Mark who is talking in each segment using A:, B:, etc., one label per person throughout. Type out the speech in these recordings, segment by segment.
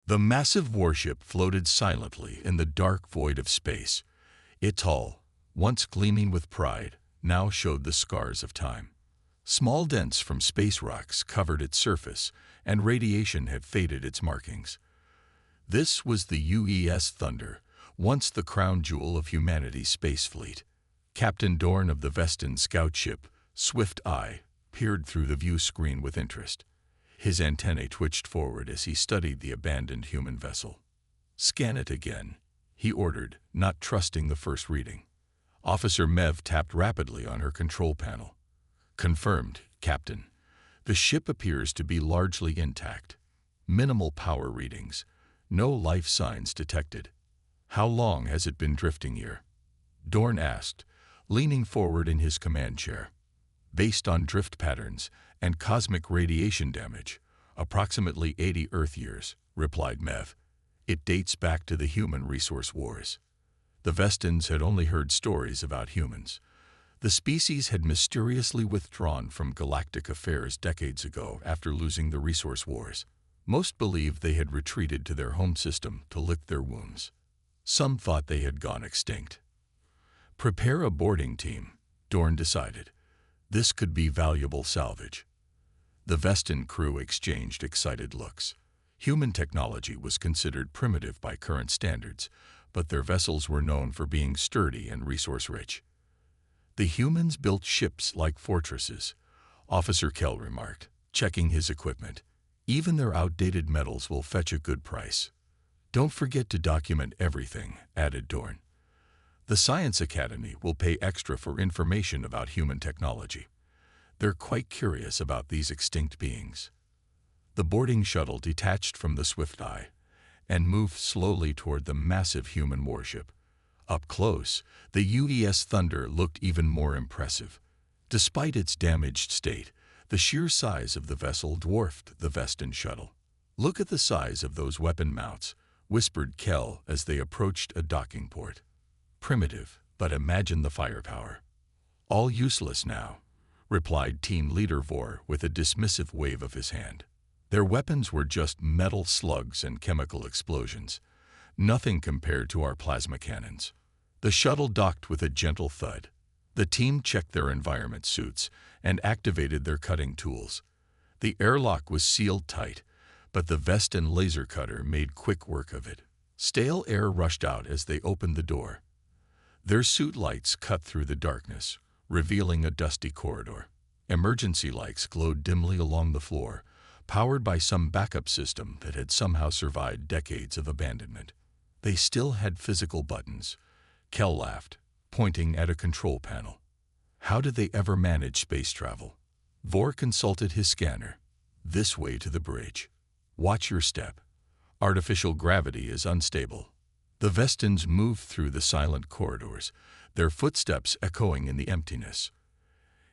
A: The massive warship floated silently in the dark void of space. Its hull, once gleaming with pride, now showed the scars of time. Small dents from space rocks covered its surface, and radiation had faded its markings. This was the UES Thunder, once the crown jewel of humanity's space fleet. Captain Dorn of the Vestin scout ship, swift eye, peered through the view screen with interest. His antennae twitched forward as he studied the abandoned human vessel. "Scan it again," he ordered, not trusting the first reading. Officer Mev tapped rapidly on her control panel. "Confirmed, Captain. The ship appears to be largely intact. Minimal power readings. No life signs detected." "How long has it been drifting here?" Dorn asked, leaning forward in his command chair. "Based on drift patterns and cosmic radiation damage, approximately 80 Earth years," replied Mev. "It dates back to the human resource wars." The Vestins had only heard stories about humans. The species had mysteriously withdrawn from galactic affairs decades ago after losing the resource wars. Most believed they had retreated to their home system to lick their wounds. Some thought they had gone extinct. "Prepare a boarding team," Dorn decided. "This could be valuable salvage." The Vestin crew exchanged excited looks. Human technology was considered primitive by current standards, but their vessels were known for being sturdy and resource-rich. "The humans built ships like fortresses," Officer Kell remarked, checking his equipment. "Even their outdated metals will fetch a good price." "Don't forget to document everything," added Dorn. "The Science Academy will pay extra for information about human technology. They're quite curious about these extinct beings." The boarding shuttle detached from the Swift Eye and moved slowly toward the massive human warship. Up close, the UES Thunder looked even more impressive. Despite its damaged state, the sheer size of the vessel dwarfed the Vestin shuttle. "Look at the size of those weapon mounts," whispered Kell as they approached a docking port. "Primitive, but imagine the firepower." "All useless now," replied Team Leader Vor with a dismissive wave of his hand. Their weapons were just metal slugs and chemical explosions. Nothing compared to our plasma cannons. The shuttle docked with a gentle thud. The team checked their environment suits and activated their cutting tools. The airlock was sealed tight, but the Vestin laser cutter made quick work of it. Stale air rushed out as they opened the door. Their suit lights cut through the darkness, revealing a dusty corridor. Emergency lights glowed dimly along the floor, powered by some backup system that had somehow survived decades of abandonment. They still had physical buttons. Kell laughed, pointing at a control panel. How did they ever manage space travel? Vor consulted his scanner. "This way to the bridge. Watch your step. Artificial gravity is unstable." The Vestins moved through the silent corridors, their footsteps echoing in the emptiness.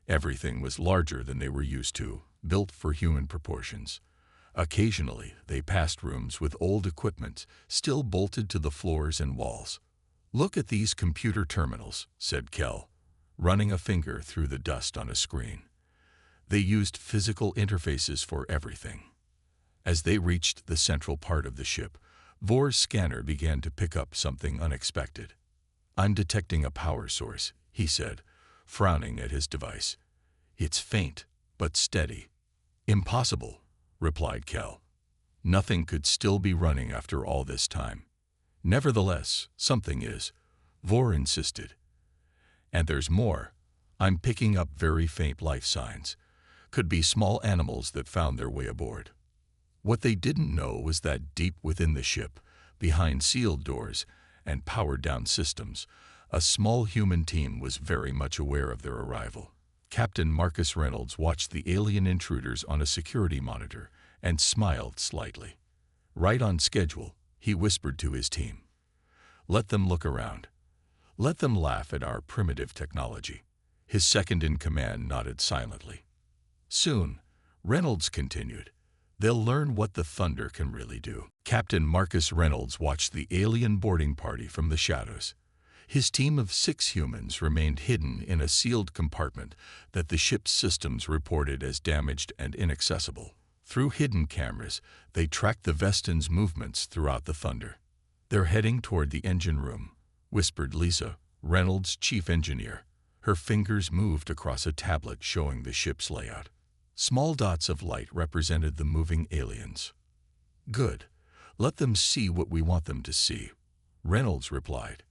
A: Everything was larger than they were used to, built for human proportions. Occasionally, they passed rooms with old equipment still bolted to the floors and walls. "Look at these computer terminals," said Kell, running a finger through the dust on a screen. They used physical interfaces for everything. As they reached the central part of the ship, Vor's scanner began to pick up something unexpected. "I'm detecting a power source," he said, frowning at his device. "It's faint, but steady." "Impossible," replied Kell. "Nothing could still be running after all this time." "Nevertheless, something is," Vor insisted. "And there's more. I'm picking up very faint life signs. Could be small animals that found their way aboard." What they didn't know was that deep within the ship, behind sealed doors and powered-down systems, a small human team was very much aware of their arrival. Captain Marcus Reynolds watched the alien intruders on a security monitor and smiled slightly. "Right on schedule," he whispered to his team. "Let them look around. Let them laugh at our primitive technology." His second-in-command nodded silently. "Soon," Reynolds continued, "they'll learn what the Thunder can really do." Captain Marcus Reynolds watched the alien boarding party from the shadows. His team of 6 humans remained hidden in a sealed compartment that the ship's systems reported as damaged and inaccessible. Through hidden cameras, they tracked the Vestins' movements throughout the thunder. "They're heading toward the engine room," whispered Lisa, Reynolds' chief engineer. Her fingers moved across a tablet showing the ship's layout. Small dots of light represented the moving aliens. "Good. Let them see what we want them to see," Reynolds replied.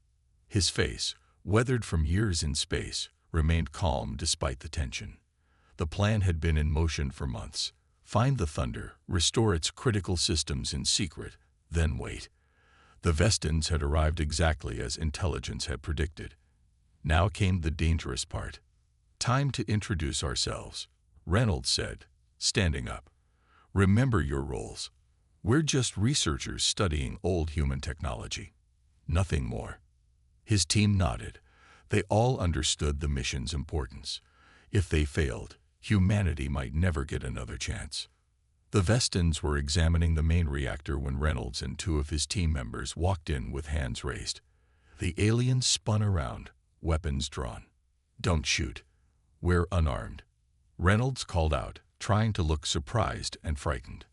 A: His face, weathered from years in space, remained calm despite the tension. The plan had been in motion for months. Find the thunder, restore its critical systems in secret, then wait. The Vestins had arrived exactly as intelligence had predicted. Now came the dangerous part. "Time to introduce ourselves," Reynolds said, standing up. "Remember your roles. We're just researchers studying old human technology. Nothing more." His team nodded. They all understood the mission's importance. If they failed, humanity might never get another chance. The Vestins were examining the main reactor when Reynolds and two of his team members walked in with hands raised. The aliens spun around, weapons drawn. "Don't shoot. We're unarmed," Reynolds called out, trying to look surprised and frightened.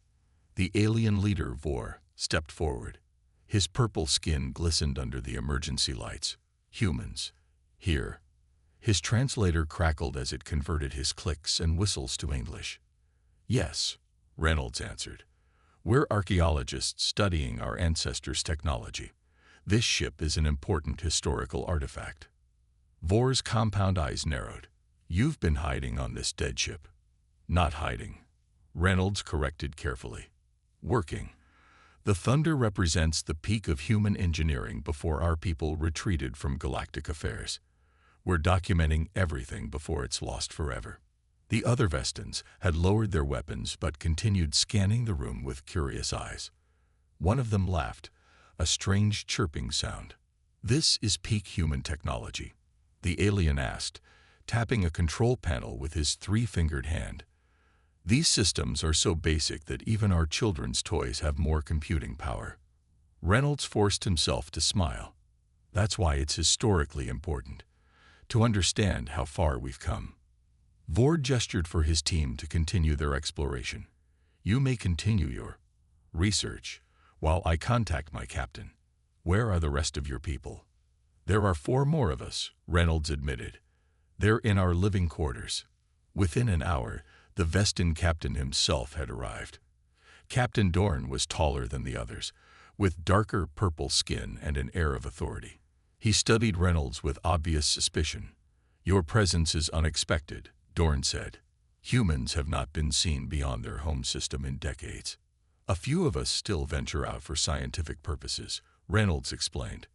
A: The alien leader, Vor, stepped forward. His purple skin glistened under the emergency lights. "Humans. Here." His translator crackled as it converted his clicks and whistles to English. "Yes," Reynolds answered. "We're archaeologists studying our ancestors' technology. This ship is an important historical artifact." Vor's compound eyes narrowed. "You've been hiding on this dead ship." "Not hiding," Reynolds corrected carefully. "Working. The thunder represents the peak of human engineering before our people retreated from galactic affairs. We're documenting everything before it's lost forever." The other Vestins had lowered their weapons but continued scanning the room with curious eyes. One of them laughed, a strange chirping sound. "This is peak human technology," the alien asked, tapping a control panel with his three-fingered hand. "These systems are so basic that even our children's toys have more computing power." Reynolds forced himself to smile. "That's why it's historically important, to understand how far we've come." Vor gestured for his team to continue their exploration. "You may continue your research while I contact my captain. Where are the rest of your people?" "There are 4 more of us," Reynolds admitted. "They're in our living quarters." Within an hour, the Vestin captain himself had arrived. Captain Dorn was taller than the others, with darker purple skin and an air of authority. He studied Reynolds with obvious suspicion. "Your presence is unexpected," Dorn said. "Humans have not been seen beyond their home system in decades. A few of us still venture out for scientific purposes," Reynolds explained.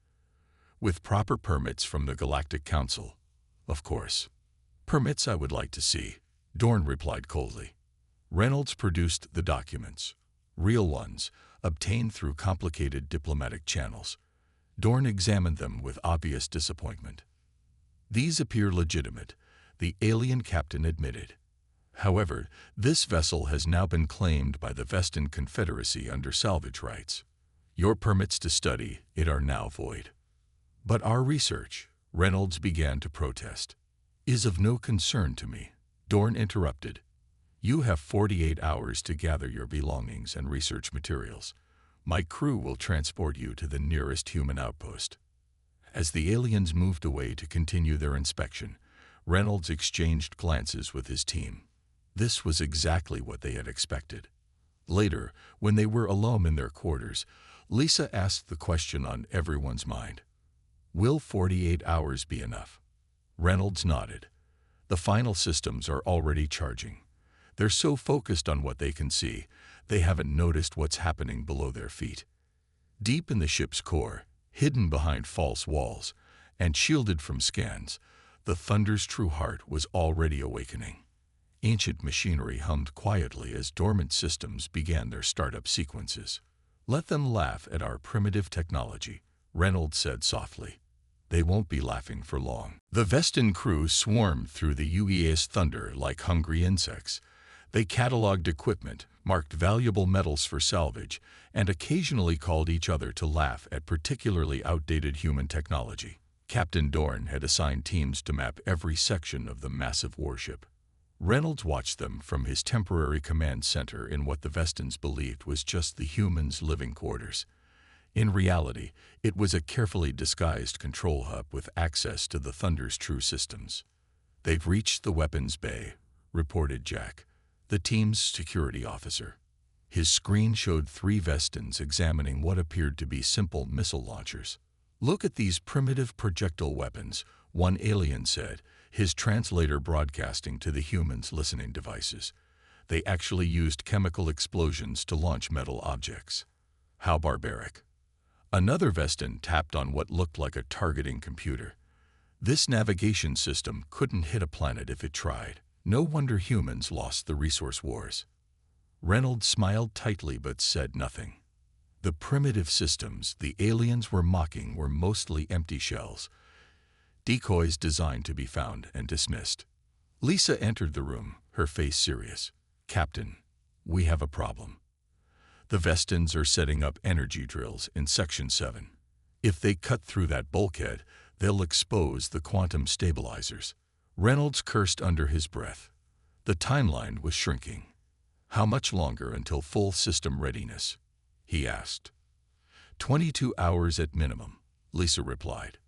A: "With proper permits from the Galactic Council, of course." "Permits I would like to see," Dorn replied coldly. Reynolds produced the documents, real ones, obtained through complicated diplomatic channels. Dorn examined them with obvious disappointment. "These appear legitimate," the alien captain admitted. "However, this vessel has now been claimed by the Vestin Confederacy under salvage rights. Your permits to study it are now void." "But our research," Reynolds began to protest, "is of no concern to me," Dorn interrupted. "You have 48 hours to gather your belongings and research materials. My crew will transport you to the nearest human outpost." As the aliens moved away to continue their inspection, Reynolds exchanged glances with his team. This was exactly what they had expected. Later, when they were alone in their quarters, Lisa asked the question on everyone's mind. "Will 48 hours be enough?" Reynolds nodded. "The final systems are already charging. They're so focused on what they can see, they haven't noticed what's happening below their feet." Deep in the ship's core, hidden behind false walls, and shielded from scans, the thunder's true heart was already awakening. Ancient machinery hummed quietly as dormant systems began their startup sequences. "Let them laugh at our primitive technology," Reynolds said softly. "They won't be laughing for long." The Vestin crew swarmed through the UEA's thunder like hungry insects. They cataloged equipment, marked valuable metals for salvage, and occasionally called each other to laugh at particularly outdated human technology. Captain Dorn had assigned teams to map every section of the massive warship. Reynolds watched them from his temporary command center in what the Vestans believed was just the humans' living quarters. In reality, it was a carefully disguised control hub with access to the Thunder's true systems. "They've reached the weapons bay," reported Jack, the team's security officer. His screen showed 3 Vestans examining what appeared to be simple missile launchers. "Look at these primitive projectile weapons," one alien said, his translator broadcasting to the humans' listening devices. "They actually used chemical explosions to launch metal objects. How barbaric." Another Vestan tapped on what looked like a targeting computer. "This navigation system couldn't hit a planet if it tried. No wonder humans lost the resource wars." Reynolds smiled tightly but said nothing. The primitive systems the aliens were mocking were mostly empty shells, decoys designed to be found and dismissed. Lisa entered the room, her face serious. "Captain, we have a problem. The Vestans are setting up energy drills in Section 7. If they cut through that bulkhead, they'll expose the quantum stabilizers." Reynolds cursed under his breath. The timeline was shrinking. "How much longer until full system readiness?" he asked. 22 hours at minimum," Lisa replied.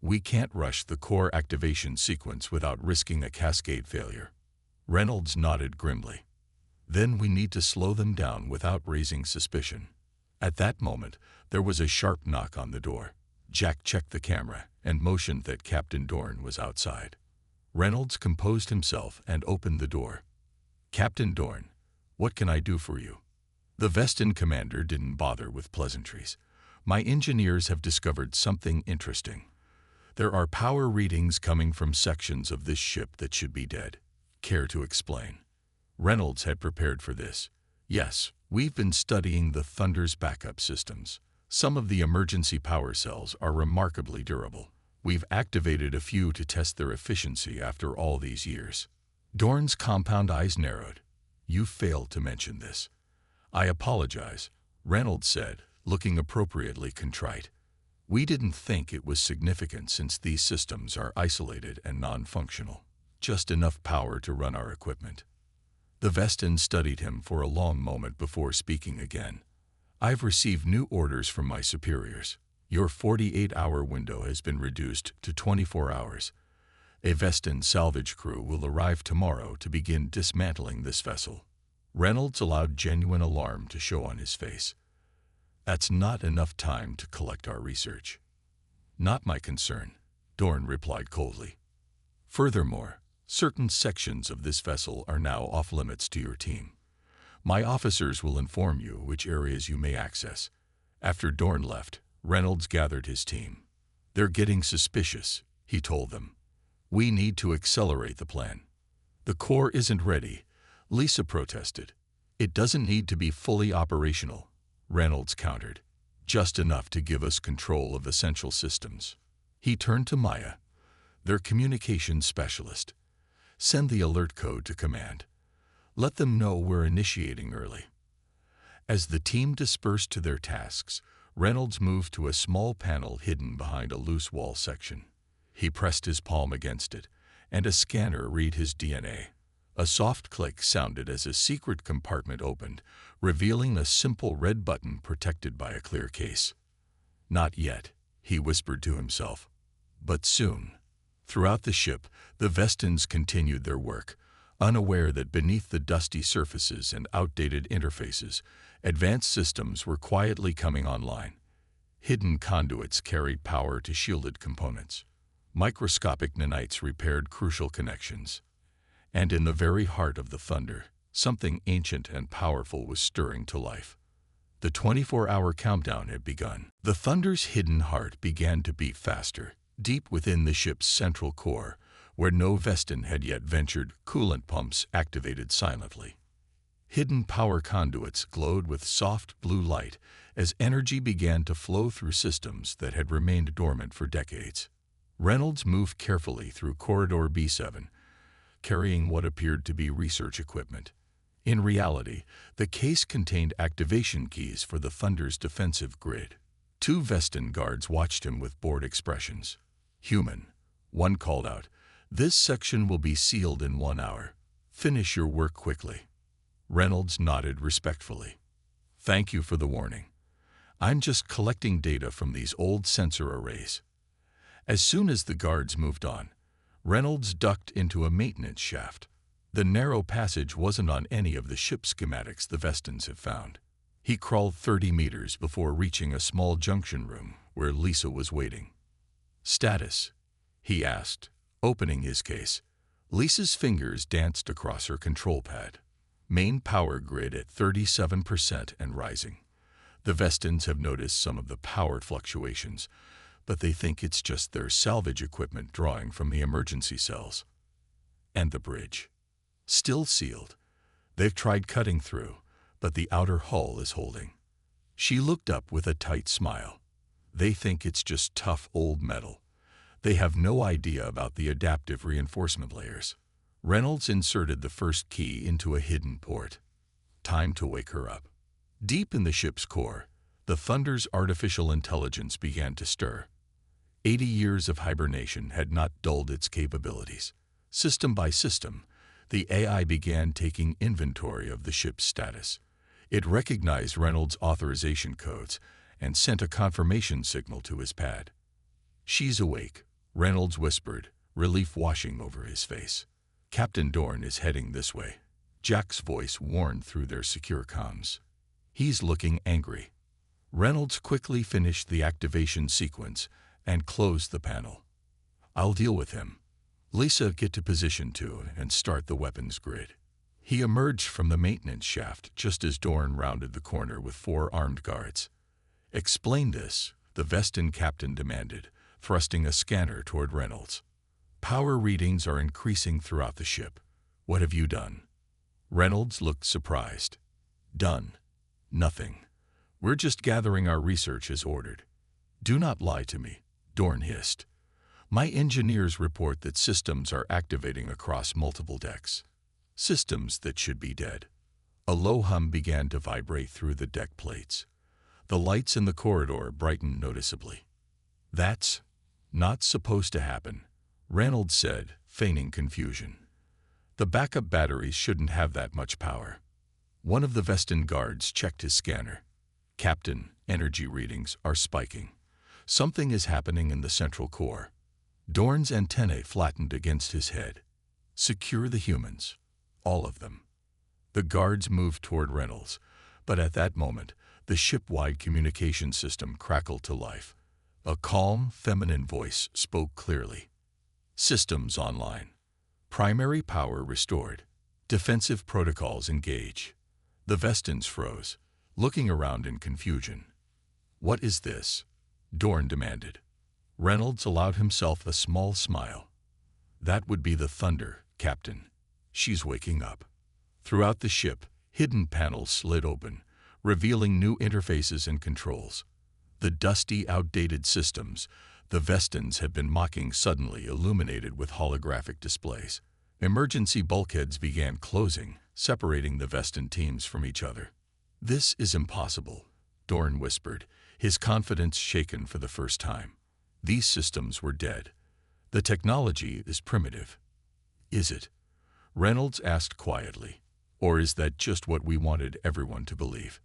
A: "We can't rush the core activation sequence without risking a cascade failure." Reynolds nodded grimly. "Then we need to slow them down without raising suspicion." At that moment, there was a sharp knock on the door. Jack checked the camera and motioned that Captain Dorn was outside. Reynolds composed himself and opened the door. "Captain Dorn, what can I do for you?" The Vestan commander didn't bother with pleasantries. "My engineers have discovered something interesting. There are power readings coming from sections of this ship that should be dead. Care to explain?" Reynolds had prepared for this. "Yes, we've been studying the Thunder's backup systems. Some of the emergency power cells are remarkably durable. We've activated a few to test their efficiency after all these years." Dorn's compound eyes narrowed. "You failed to mention this." "I apologize," Reynolds said, looking appropriately contrite. "We didn't think it was significant since these systems are isolated and non-functional. Just enough power to run our equipment." The Vestan studied him for a long moment before speaking again. "I've received new orders from my superiors. Your 48-hour window has been reduced to 24 hours. A Vestan salvage crew will arrive tomorrow to begin dismantling this vessel." Reynolds allowed genuine alarm to show on his face. "That's not enough time to collect our research." "Not my concern," Dorn replied coldly. "Furthermore, certain sections of this vessel are now off-limits to your team. My officers will inform you which areas you may access." After Dorn left, Reynolds gathered his team. "They're getting suspicious," he told them. "We need to accelerate the plan." "The core isn't ready," Lisa protested. "It doesn't need to be fully operational," Reynolds countered. "Just enough to give us control of essential systems." He turned to Maya, their communications specialist. "Send the alert code to command. Let them know we're initiating early." As the team dispersed to their tasks, Reynolds moved to a small panel hidden behind a loose wall section. He pressed his palm against it, and a scanner read his DNA. A soft click sounded as a secret compartment opened, revealing a simple red button protected by a clear case. "Not yet," he whispered to himself. "But soon." Throughout the ship, the Vestans continued their work, unaware that beneath the dusty surfaces and outdated interfaces, advanced systems were quietly coming online. Hidden conduits carried power to shielded components. Microscopic nanites repaired crucial connections. And in the very heart of the Thunder, something ancient and powerful was stirring to life. The 24-hour countdown had begun. The Thunder's hidden heart began to beat faster, deep within the ship's central core, where no Vestan had yet ventured. Coolant pumps activated silently. Hidden power conduits glowed with soft blue light as energy began to flow through systems that had remained dormant for decades. Reynolds moved carefully through Corridor B7, carrying what appeared to be research equipment. In reality, the case contained activation keys for the Thunder's defensive grid. 2 Vestan guards watched him with bored expressions. "Human," one called out, "this section will be sealed in 1 hour. Finish your work quickly." Reynolds nodded respectfully. "Thank you for the warning. I'm just collecting data from these old sensor arrays." As soon as the guards moved on, Reynolds ducked into a maintenance shaft. The narrow passage wasn't on any of the ship schematics the Vestans have found. He crawled 30 meters before reaching a small junction room where Lisa was waiting. "Status?" he asked, opening his case. Lisa's fingers danced across her control pad. "Main power grid at 37% and rising. The Vestans have noticed some of the power fluctuations, but they think it's just their salvage equipment drawing from the emergency cells." "And the bridge?" "Still sealed. They've tried cutting through, but the outer hull is holding." She looked up with a tight smile. "They think it's just tough old metal. They have no idea about the adaptive reinforcement layers." Reynolds inserted the first key into a hidden port. Time to wake her up. Deep in the ship's core, the Thunder's artificial intelligence began to stir. 80 years of hibernation had not dulled its capabilities. System by system, the AI began taking inventory of the ship's status. It recognized Reynolds' authorization codes and sent a confirmation signal to his pad. "She's awake," Reynolds whispered, relief washing over his face. "Captain Dorn is heading this way." Jack's voice warned through their secure comms. "He's looking angry." Reynolds quickly finished the activation sequence and closed the panel. "I'll deal with him. Lisa, get to position 2 and start the weapons grid." He emerged from the maintenance shaft just as Dorn rounded the corner with 4 armed guards. "Explain this," the Vestan captain demanded, thrusting a scanner toward Reynolds. "Power readings are increasing throughout the ship. What have you done?" Reynolds looked surprised. "Done? Nothing. We're just gathering our research as ordered." "Do not lie to me," Dorn hissed. "My engineers report that systems are activating across multiple decks. Systems that should be dead." A low hum began to vibrate through the deck plates. The lights in the corridor brightened noticeably. "That's not supposed to happen," Reynolds said, feigning confusion. "The backup batteries shouldn't have that much power." One of the Vestan guards checked his scanner. "Captain, energy readings are spiking. Something is happening in the central core." Dorn's antennae flattened against his head. "Secure the humans. All of them." The guards moved toward Reynolds, but at that moment, the ship-wide communication system crackled to life. A calm, feminine voice spoke clearly. "Systems online. Primary power restored. Defensive protocols engage." The Vestans froze, looking around in confusion. "What is this?" Dorn demanded. Reynolds allowed himself a small smile. "That would be the Thunder, Captain. She's waking up." Throughout the ship, hidden panels slid open, revealing new interfaces and controls. The dusty, outdated systems the Vestans had been mocking suddenly illuminated with holographic displays. Emergency bulkheads began closing, separating the Vestan teams from each other. "This is impossible," Dorn whispered, his confidence shaken for the first time. These systems were dead. The technology is primitive. "Is it?" Reynolds asked quietly. "Or is that just what we wanted everyone to believe?"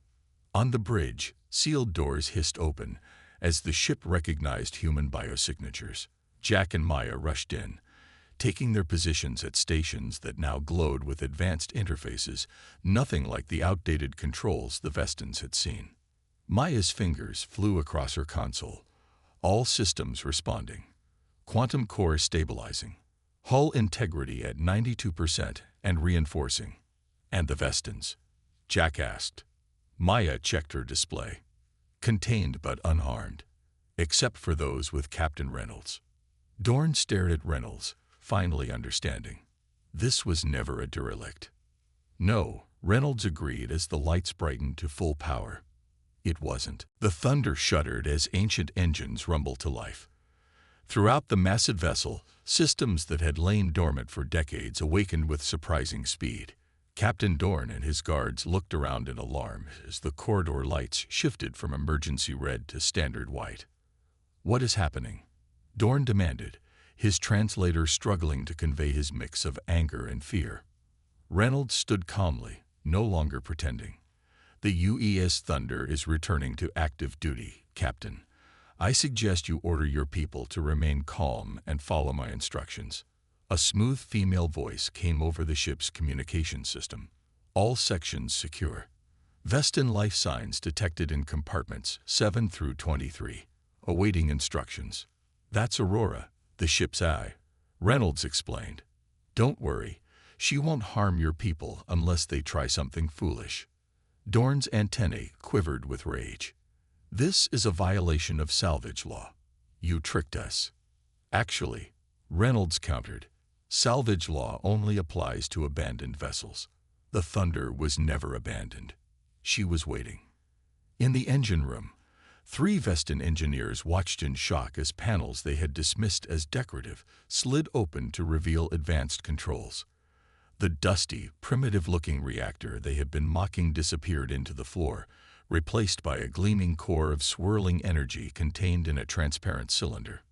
A: On the bridge, sealed doors hissed open as the ship recognized human biosignatures. Jack and Maya rushed in, taking their positions at stations that now glowed with advanced interfaces, nothing like the outdated controls the Vestans had seen. Maya's fingers flew across her console, all systems responding. Quantum core stabilizing. Hull integrity at 92% and reinforcing. "And the Vestans?" Jack asked. Maya checked her display. Contained but unharmed, except for those with Captain Reynolds. Dorn stared at Reynolds, finally understanding. This was never a derelict. "No," Reynolds agreed as the lights brightened to full power. It wasn't. The Thunder shuddered as ancient engines rumbled to life. Throughout the massive vessel, systems that had lain dormant for decades awakened with surprising speed. Captain Dorn and his guards looked around in alarm as the corridor lights shifted from emergency red to standard white. "What is happening?" Dorn demanded, his translator struggling to convey his mix of anger and fear. Reynolds stood calmly, no longer pretending. The UES Thunder is returning to active duty, Captain. I suggest you order your people to remain calm and follow my instructions. A smooth female voice came over the ship's communication system. All sections secure. Vestin life signs detected in compartments 7 through 23. Awaiting instructions. That's Aurora, the ship's eye, Reynolds explained. Don't worry, she won't harm your people unless they try something foolish. Dorn's antennae quivered with rage. This is a violation of salvage law. You tricked us. Actually, Reynolds countered, salvage law only applies to abandoned vessels. The Thunder was never abandoned. She was waiting. In the engine room, 3 Vestin engineers watched in shock as panels they had dismissed as decorative slid open to reveal advanced controls. The dusty, primitive-looking reactor they had been mocking disappeared into the floor, replaced by a gleaming core of swirling energy contained in a transparent cylinder.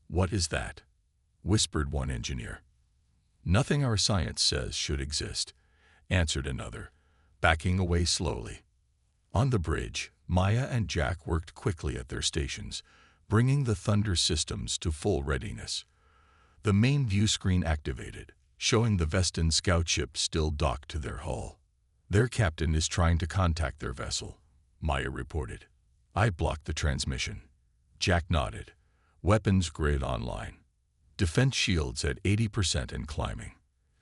A: "What is that?" whispered one engineer. "Nothing our science says should exist," answered another, backing away slowly. On the bridge, Maya and Jack worked quickly at their stations, bringing the Thunder systems to full readiness. The main view screen activated, showing the Vestin scout ship still docked to their hull. "Their captain is trying to contact their vessel," Maya reported. "I blocked the transmission." Jack nodded. "Weapons grid online. Defense shields at 80% and climbing.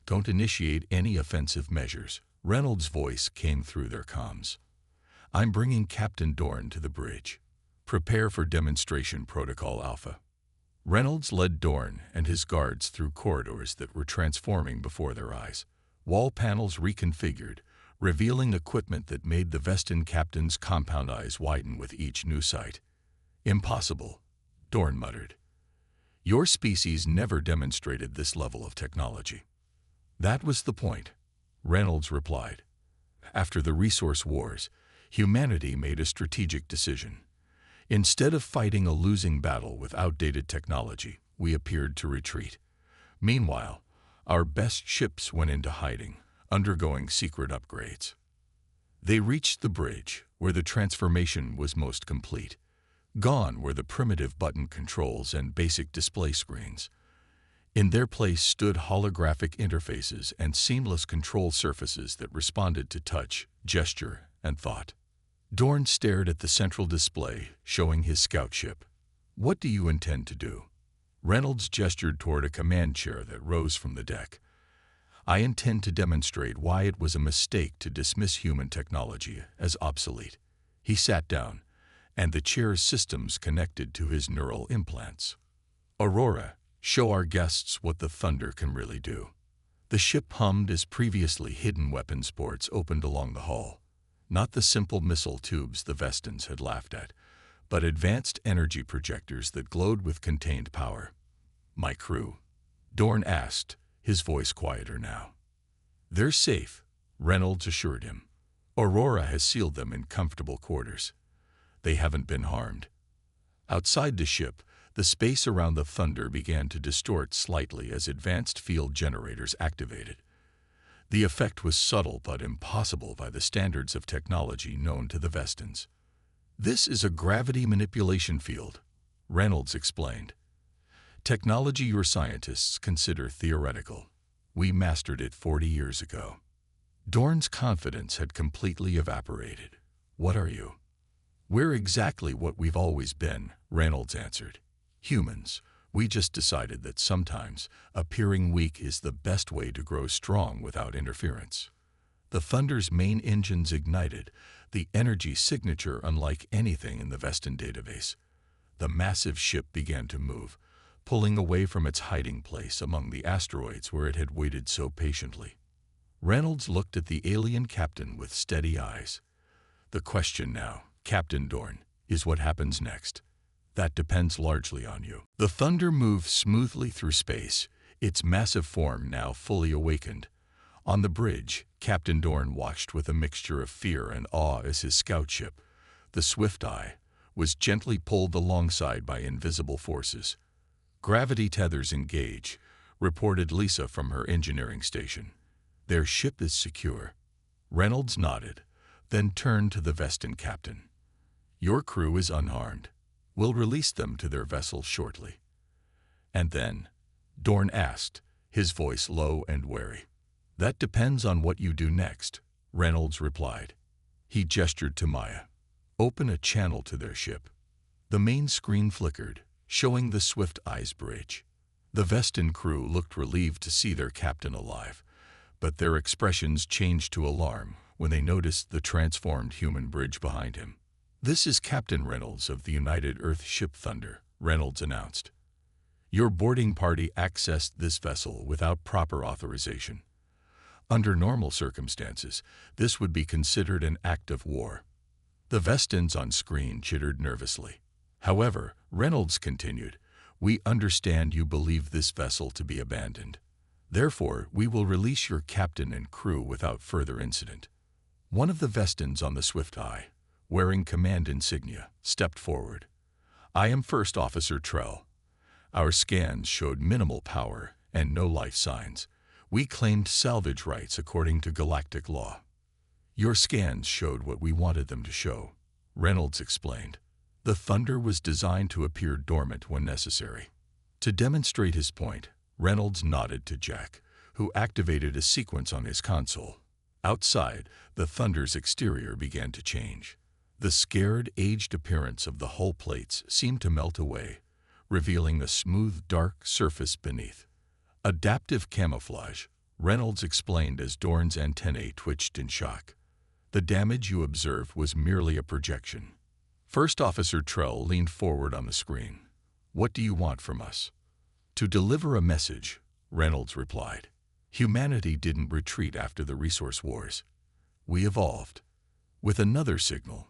A: Don't initiate any offensive measures." Reynolds' voice came through their comms. "I'm bringing Captain Dorn to the bridge. Prepare for demonstration protocol Alpha." Reynolds led Dorn and his guards through corridors that were transforming before their eyes. Wall panels reconfigured, revealing equipment that made the Vestin captain's compound eyes widen with each new sight. "Impossible," Dorn muttered. "Your species never demonstrated this level of technology." "That was the point," Reynolds replied. "After the resource wars, humanity made a strategic decision. Instead of fighting a losing battle with outdated technology, we appeared to retreat. Meanwhile, our best ships went into hiding, undergoing secret upgrades. They reached the bridge, where the transformation was most complete. Gone were the primitive button controls and basic display screens. In their place stood holographic interfaces and seamless control surfaces that responded to touch, gesture, and thought. Dorn stared at the central display, showing his scout ship. "What do you intend to do?" Reynolds gestured toward a command chair that rose from the deck. "I intend to demonstrate why it was a mistake to dismiss human technology as obsolete." He sat down, and the chair's systems connected to his neural implants. "Aurora, show our guests what the Thunder can really do." The ship hummed as previously hidden weapons ports opened along the hull. Not the simple missile tubes the Vestins had laughed at, but advanced energy projectors that glowed with contained power. "My crew?" Dorn asked, his voice quieter now. "They're safe," Reynolds assured him. "Aurora has sealed them in comfortable quarters. They haven't been harmed." Outside the ship, the space around the Thunder began to distort slightly as advanced field generators activated. The effect was subtle but impossible by the standards of technology known to the Vestins. "This is a gravity manipulation field," Reynolds explained. "Technology your scientists consider theoretical. We mastered it 40 years ago." Dorn's confidence had completely evaporated. "What are you?" "We're exactly what we've always been," Reynolds answered. "Humans. We just decided that sometimes appearing weak is the best way to grow strong without interference." The Thunder's main engines ignited, the energy signature unlike anything in the Vestin database. The massive ship began to move, pulling away from its hiding place among the asteroids where it had waited so patiently. Reynolds looked at the alien captain with steady eyes. "The question now, Captain Dorn, is what happens next. That depends largely on you." The Thunder moved smoothly through space, its massive form now fully awakened. On the bridge, Captain Dorn watched with a mixture of fear and awe as his scout ship, the Swift Eye, was gently pulled alongside by invisible forces. "Gravity tethers engage," reported Lisa from her engineering station. Their ship is secure. Reynolds nodded, then turned to the Vestin captain. Your crew is unharmed. We'll release them to their vessel shortly. And then, Dorn asked, his voice low and wary. That depends on what you do next, Reynolds replied. He gestured to Maya. Open a channel to their ship. The main screen flickered, showing the Swift Eyes bridge. The Vestin crew looked relieved to see their captain alive, but their expressions changed to alarm when they noticed the transformed human bridge behind him. This is Captain Reynolds of the United Earth ship Thunder, Reynolds announced. Your boarding party accessed this vessel without proper authorization. Under normal circumstances, this would be considered an act of war. The Vestins on screen chittered nervously. However, Reynolds continued, we understand you believe this vessel to be abandoned. Therefore, we will release your captain and crew without further incident. One of the Vestins on the Swift Eye, wearing command insignia, stepped forward. I am First Officer Trell. Our scans showed minimal power and no life signs. We claimed salvage rights according to galactic law. Your scans showed what we wanted them to show, Reynolds explained. The Thunder was designed to appear dormant when necessary. To demonstrate his point, Reynolds nodded to Jack, who activated a sequence on his console. Outside, the Thunder's exterior began to change. The scared, aged appearance of the hull plates seemed to melt away, revealing a smooth, dark surface beneath. Adaptive camouflage, Reynolds explained as Dorn's antennae twitched in shock. The damage you observed was merely a projection. First Officer Trell leaned forward on the screen. What do you want from us? To deliver a message, Reynolds replied. Humanity didn't retreat after the resource wars. We evolved. With another signal,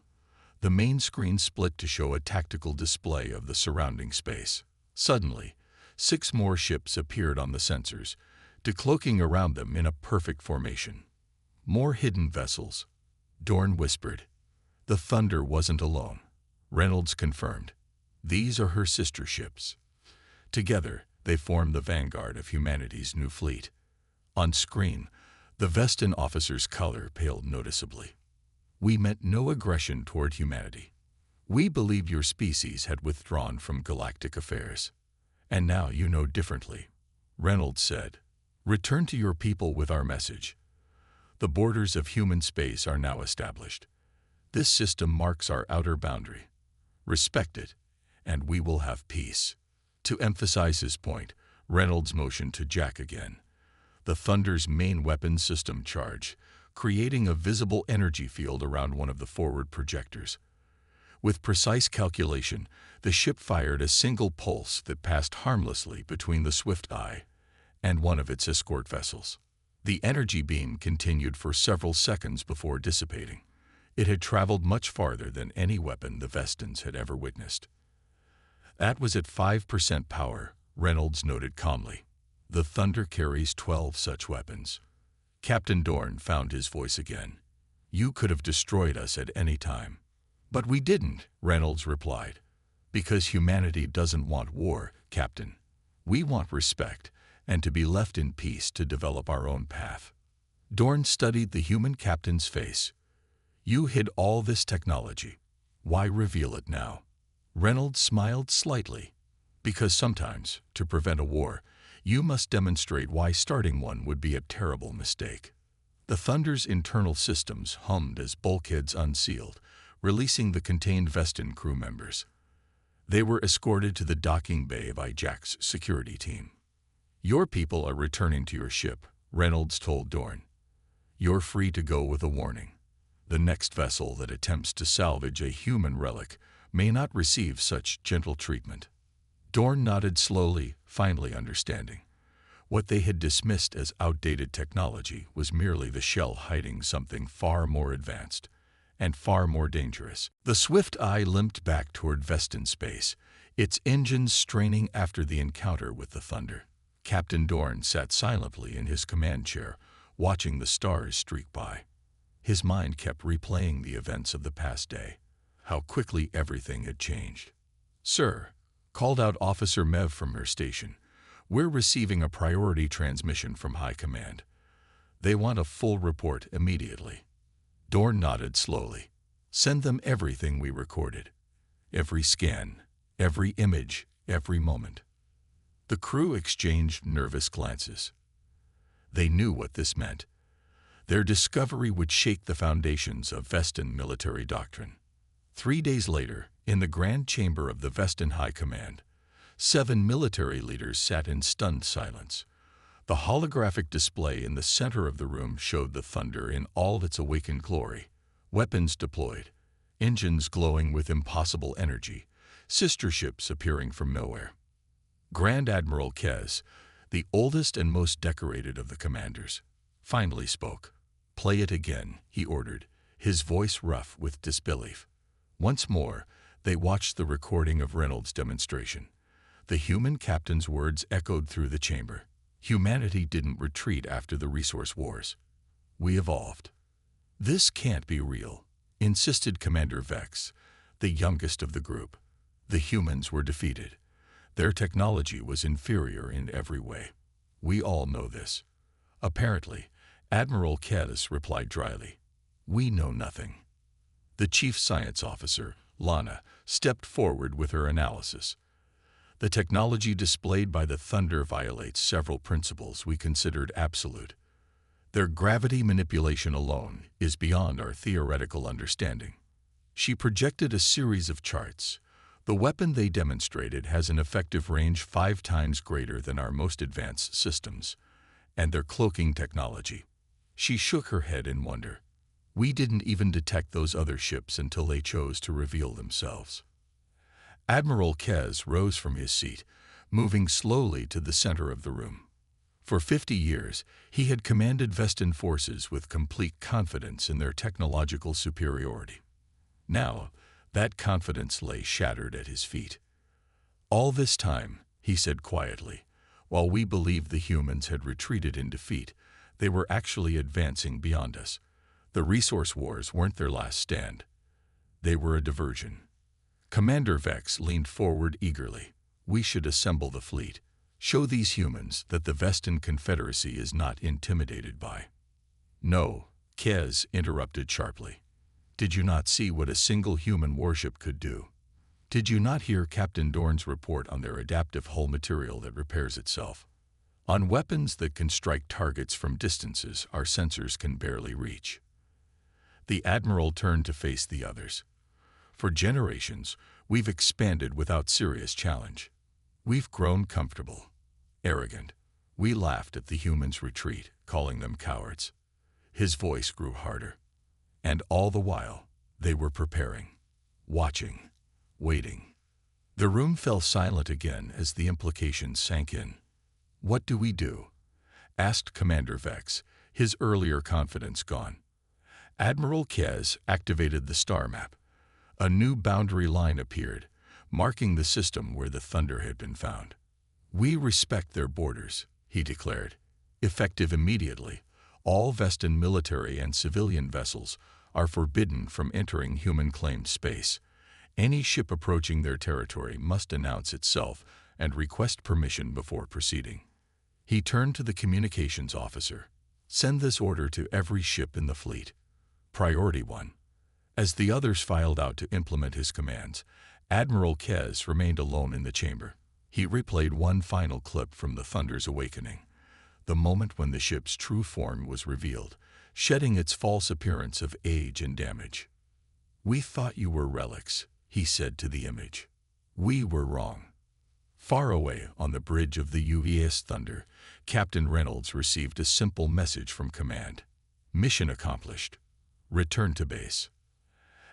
A: the main screen split to show a tactical display of the surrounding space. Suddenly, 6 more ships appeared on the sensors, decloaking around them in a perfect formation. More hidden vessels, Dorn whispered. The Thunder wasn't alone, Reynolds confirmed. These are her sister ships. Together, they form the vanguard of humanity's new fleet. On screen, the Vestin officer's color paled noticeably. We meant no aggression toward humanity. We believed your species had withdrawn from galactic affairs. And now you know differently, Reynolds said. Return to your people with our message. The borders of human space are now established. This system marks our outer boundary. Respect it, and we will have peace. To emphasize his point, Reynolds motioned to Jack again. The Thunder's main weapon system charged, creating a visible energy field around one of the forward projectors. With precise calculation, the ship fired a single pulse that passed harmlessly between the Swift Eye and one of its escort vessels. The energy beam continued for several seconds before dissipating. It had traveled much farther than any weapon the Vestins had ever witnessed. That was at 5% power, Reynolds noted calmly. The Thunder carries 12 such weapons. Captain Dorn found his voice again. You could have destroyed us at any time. But we didn't, Reynolds replied. Because humanity doesn't want war, Captain. We want respect, and to be left in peace to develop our own path. Dorn studied the human captain's face. You hid all this technology. Why reveal it now? Reynolds smiled slightly. Because sometimes, to prevent a war, you must demonstrate why starting one would be a terrible mistake. The Thunder's internal systems hummed as bulkheads unsealed, releasing the contained Vestin crew members. They were escorted to the docking bay by Jack's security team. Your people are returning to your ship, Reynolds told Dorn. You're free to go with a warning. The next vessel that attempts to salvage a human relic may not receive such gentle treatment. Dorn nodded slowly, finally understanding. What they had dismissed as outdated technology was merely the shell hiding something far more advanced and far more dangerous. The Swift Eye limped back toward Vestin space, its engines straining after the encounter with the Thunder. Captain Dorn sat silently in his command chair, watching the stars streak by. His mind kept replaying the events of the past day, how quickly everything had changed. Sir, called out Officer Mev from her station, we're receiving a priority transmission from High Command. They want a full report immediately. Dorn nodded slowly. Send them everything we recorded. Every scan, every image, every moment. The crew exchanged nervous glances. They knew what this meant. Their discovery would shake the foundations of Vestan military doctrine. 3 days later, in the Grand Chamber of the Vestan High Command, 7 military leaders sat in stunned silence. The holographic display in the center of the room showed the Thunder in all its awakened glory. Weapons deployed, engines glowing with impossible energy, sister ships appearing from nowhere. Grand Admiral Kez, the oldest and most decorated of the commanders, finally spoke. "Play it again," he ordered, his voice rough with disbelief. Once more, they watched the recording of Reynolds' demonstration. The human captain's words echoed through the chamber. Humanity didn't retreat after the resource wars. We evolved. "This can't be real," insisted Commander Vex, the youngest of the group. The humans were defeated. Their technology was inferior in every way. "We all know this." Apparently, Admiral Kez replied dryly, "We know nothing." The chief science officer, Lana, stepped forward with her analysis. "The technology displayed by the Thunder violates several principles we considered absolute. Their gravity manipulation alone is beyond our theoretical understanding." She projected a series of charts. "The weapon they demonstrated has an effective range 5 times greater than our most advanced systems, and their cloaking technology." She shook her head in wonder. "We didn't even detect those other ships until they chose to reveal themselves." Admiral Kez rose from his seat, moving slowly to the center of the room. For 50 years, he had commanded Vestan forces with complete confidence in their technological superiority. Now, that confidence lay shattered at his feet. "All this time," he said quietly, "while we believed the humans had retreated in defeat, they were actually advancing beyond us. The resource wars weren't their last stand. They were a diversion." Commander Vex leaned forward eagerly. "We should assemble the fleet. Show these humans that the Vestan Confederacy is not intimidated by." "No," Kez interrupted sharply. "Did you not see what a single human warship could do? Did you not hear Captain Dorn's report on their adaptive hull material that repairs itself? On weapons that can strike targets from distances our sensors can barely reach." The Admiral turned to face the others. "For generations, we've expanded without serious challenge. We've grown comfortable, arrogant. We laughed at the humans' retreat, calling them cowards." His voice grew harder. "And all the while, they were preparing, watching, waiting." The room fell silent again as the implications sank in. "What do we do?" asked Commander Vex, his earlier confidence gone. Admiral Kez activated the star map. A new boundary line appeared, marking the system where the Thunder had been found. "We respect their borders," he declared. "Effective immediately, all Vestan military and civilian vessels are forbidden from entering human-claimed space. Any ship approaching their territory must announce itself and request permission before proceeding." He turned to the communications officer. "Send this order to every ship in the fleet. Priority 1. As the others filed out to implement his commands, Admiral Kez remained alone in the chamber. He replayed one final clip from the Thunder's awakening, the moment when the ship's true form was revealed, shedding its false appearance of age and damage. "We thought you were relics," he said to the image. "We were wrong." Far away on the bridge of the UVS Thunder, Captain Reynolds received a simple message from command. "Mission accomplished. Return to base."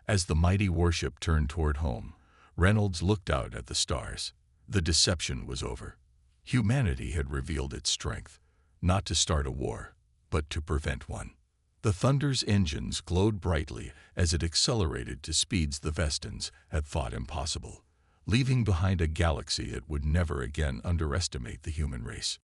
A: As the mighty warship turned toward home, Reynolds looked out at the stars. The deception was over. Humanity had revealed its strength, not to start a war, but to prevent one. The Thunder's engines glowed brightly as it accelerated to speeds the Vestans had thought impossible, leaving behind a galaxy it would never again underestimate the human race.